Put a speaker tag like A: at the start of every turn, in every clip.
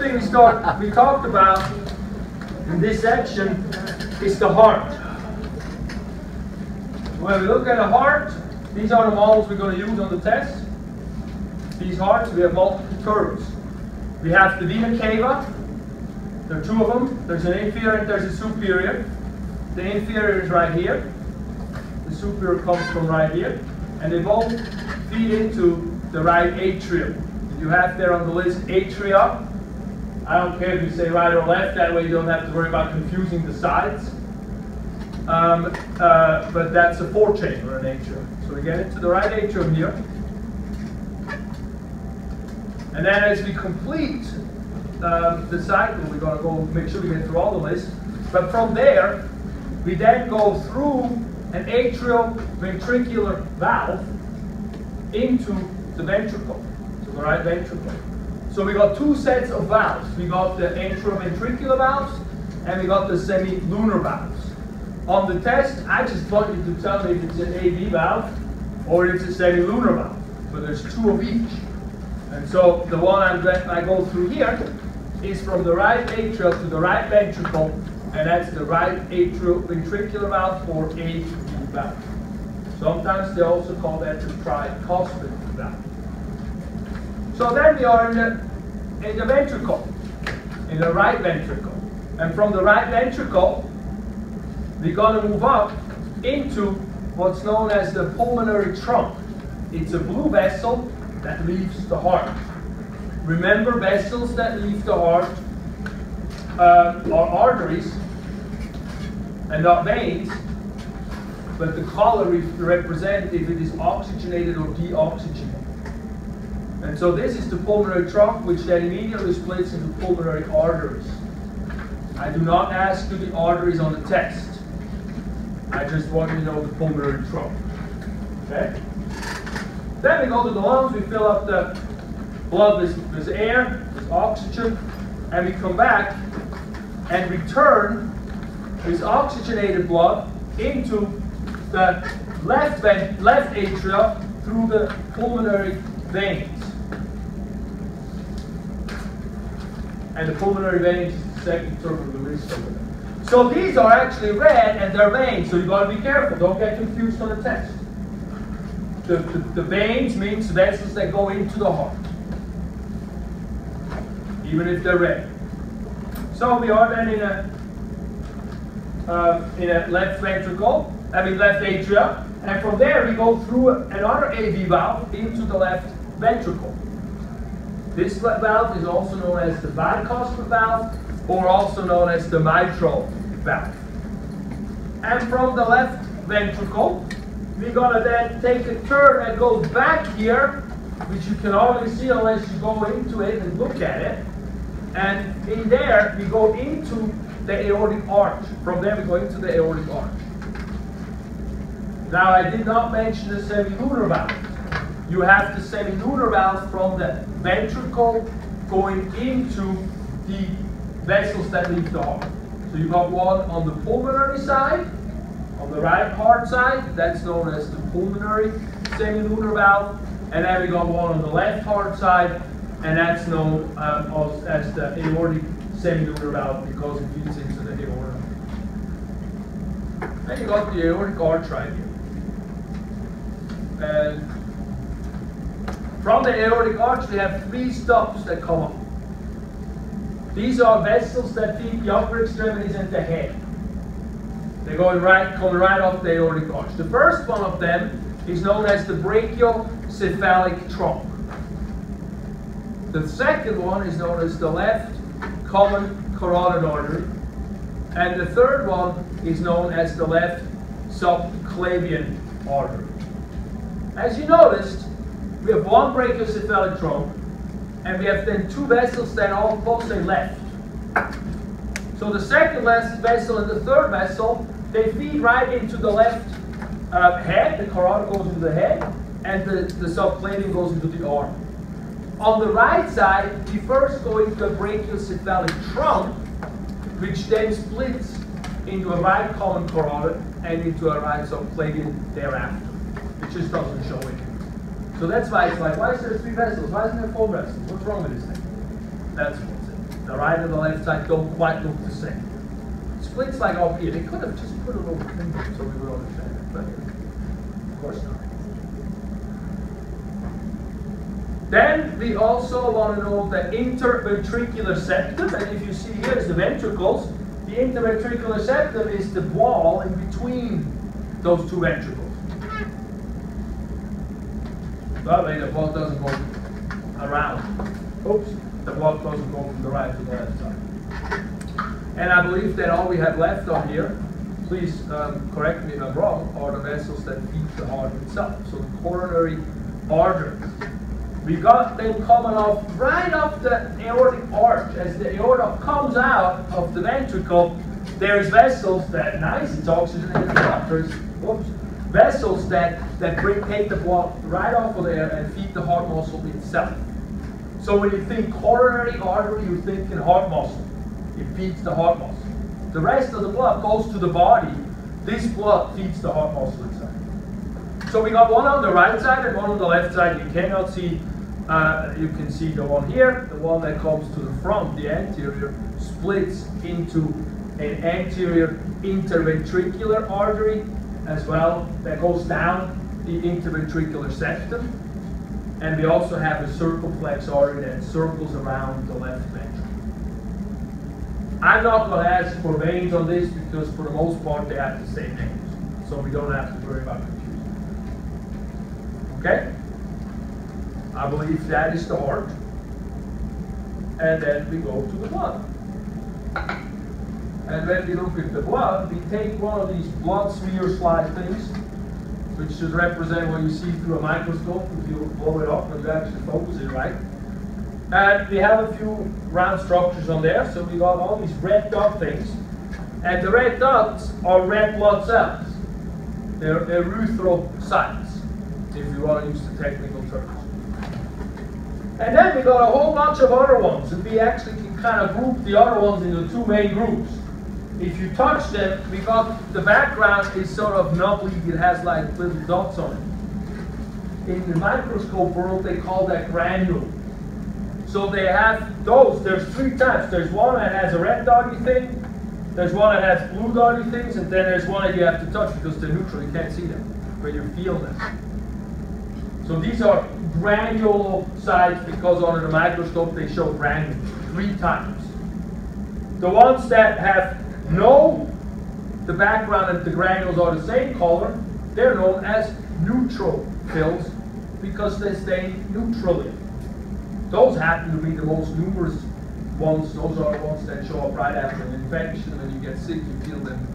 A: thing we talked about in this section is the heart. When we look at a heart, these are the models we're going to use on the test. These hearts, we have multiple curves. We have the vena cava. There are two of them. There's an inferior and there's a superior. The inferior is right here. The superior comes from right here. And they both feed into the right atrium. You have there on the list atria. I don't care if you say right or left, that way you don't have to worry about confusing the sides. But that's a four-chamber, an atrium. So we get into the right atrium here. And then as we complete the cycle, we're going to go make sure we get through all the lists. But from there, we then go through an atrioventricular valve into the ventricle, to the right ventricle. So we got two sets of valves. We got the atrioventricular valves and we got the semilunar valves. On the test, I just want you to tell me if it's an AV valve or it's a semilunar valve. But there's two of each. And so the one I go through here is from the right atrium to the right ventricle, and that's the right atrioventricular valve or AV valve. Sometimes they also call that the tricuspid valve. So then we are in the ventricle, in the right ventricle. And from the right ventricle, we're going to move up into what's known as the pulmonary trunk. It's a blue vessel that leaves the heart. Remember, vessels that leave the heart are arteries and not veins, but the color represents if it is oxygenated or deoxygenated. And so this is the pulmonary trunk, which then immediately splits into pulmonary arteries. I do not ask you the arteries on the test. I just want you to know the pulmonary trunk. Okay? Then we go to the lungs, we fill up the blood with air, with oxygen, and we come back and return this oxygenated blood into the left atria through the pulmonary veins. And the pulmonary veins is the second term of the list over there. So these are actually red and they're veins, so you've got to be careful. Don't get confused on the test. The veins means vessels that go into the heart, even if they're red. So we are then in a left ventricle, left atria, and from there we go through another AV valve into the left ventricle. This valve is also known as the bicuspid valve, or also known as the mitral valve. And from the left ventricle, we're going to then take a turn that goes back here, which you can hardly see unless you go into it and look at it. And in there, we go into the aortic arch. From there, we go into the aortic arch. Now, I did not mention the semilunar valve. You have the semilunar valve from the ventricle going into the vessels that leave the heart. So you got one on the pulmonary side, on the right heart side, that's known as the pulmonary semilunar valve, and then we got one on the left heart side, and that's known as the aortic semilunar valve because it feeds into the aorta. Then you got the aortic arch right here. And from the aortic arch, we have three stops that come up. These are vessels that feed the upper extremities and the head. They're coming right off the aortic arch. The first one of them is known as the brachiocephalic trunk. The second one is known as the left common carotid artery. And the third one is known as the left subclavian artery. As you noticed, we have one brachiocephalic trunk, and we have then two vessels that all both say left. So the second vessel and the third vessel, they feed right into the left head. The carotid goes into the head, and the subclavian goes into the arm. On the right side, we first go into the brachiocephalic trunk, which then splits into a right common carotid and into a right subclavian thereafter. It just doesn't show it. So that's why it's like, why is there three vessels? Why isn't there four vessels? What's wrong with this thing? That's what's it. The right and the left side don't quite look the same. Splits like up here. They could have just put a little thing so we would understand it, but of course not. Then we also want to know the interventricular septum, and if you see here is the ventricles. The interventricular septum is the wall in between those two ventricles. That way the blood doesn't go around. Oops, the blood doesn't go from the right to the left side. And I believe that all we have left on here, please correct me if I'm wrong, are the vessels that feed the heart itself. So the coronary arteries. We got them coming off right off the aortic arch. As the aorta comes out of the ventricle, there's vessels that, nice, it's oxygenated blood. There's vessels that take the blood right off of there and feed the heart muscle itself. So when you think coronary artery, you're thinking heart muscle. It feeds the heart muscle. The rest of the blood goes to the body. This blood feeds the heart muscle itself. So we got one on the right side and one on the left side. You cannot see. You can see the one here, the one that comes to the front, the anterior, splits into an anterior interventricular artery as well that goes down the interventricular septum. And we also have a circumflex artery that circles around the left ventricle. I'm not going to ask for veins on this because for the most part they have the same names. So we don't have to worry about confusion. Okay? I believe that is the heart. And then we go to the blood. And when we look at the blood, we take one of these blood smear slide things, which should represent what you see through a microscope if you blow it up and you actually focus it right. And we have a few round structures on there, so we got all these red dot things. And the red dots are red blood cells. They're erythrocytes, if you want to use the technical terms. And then we got a whole bunch of other ones, and we actually can kind of group the other ones into two main groups. If you touch them, we got the background is sort of nubbly, it has like little dots on it. In the microscope world, they call that granule. So they have those, there's three types. There's one that has a red dotty thing, there's one that has blue dotty things, and then there's one that you have to touch because they're neutral, you can't see them, but you feel them. So these are granulocytes because under the microscope they show granules, three types. The ones that have the background and the granules are the same color, they're known as neutrophils because they stain neutrally. Those happen to be the most numerous ones. Those are the ones that show up right after an infection. When you get sick, you feel them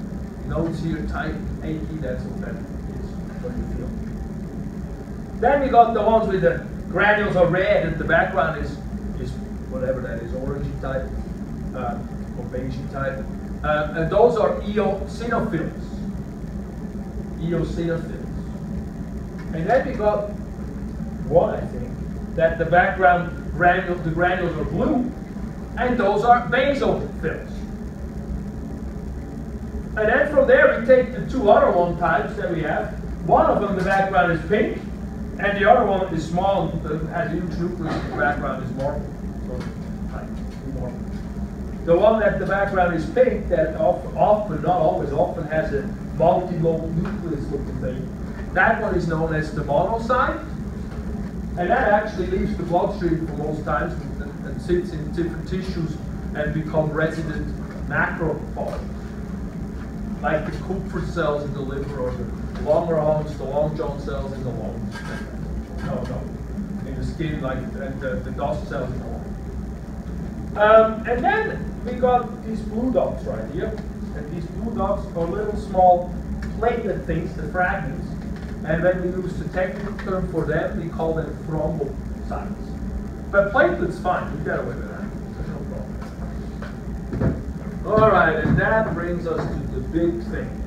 A: nose here tight, achy, that's what that is, what you feel. Then we got the ones with the granules are red and the background is whatever that is, orangey type, or beigey type. And those are eosinophils. Eosinophils. And then we got one, I think, that the background the granules are blue, and those are basophils. And then from there we take the two other one types that we have. One of them, the background is pink, and the other one is small, has a huge nucleus, the background is marble. The one that the background is pink, that often, not always, often has a multi-lobe nucleus looking thing. That one is known as the monocyte, and that actually leaves the bloodstream for most times and sits in different tissues and become resident macrophage, like the Kupffer cells in the liver or the Langerhans, the Long John cells in the lungs. No, in the skin, like the dust cells in the lungs. And then we got these blue dots right here, and these blue dots are little small platelet things, the fragments. And when we use the technical term for them, we call them thrombocytes. But platelets, fine, we get away with that. There's no problem. All right, and that brings us to the big thing.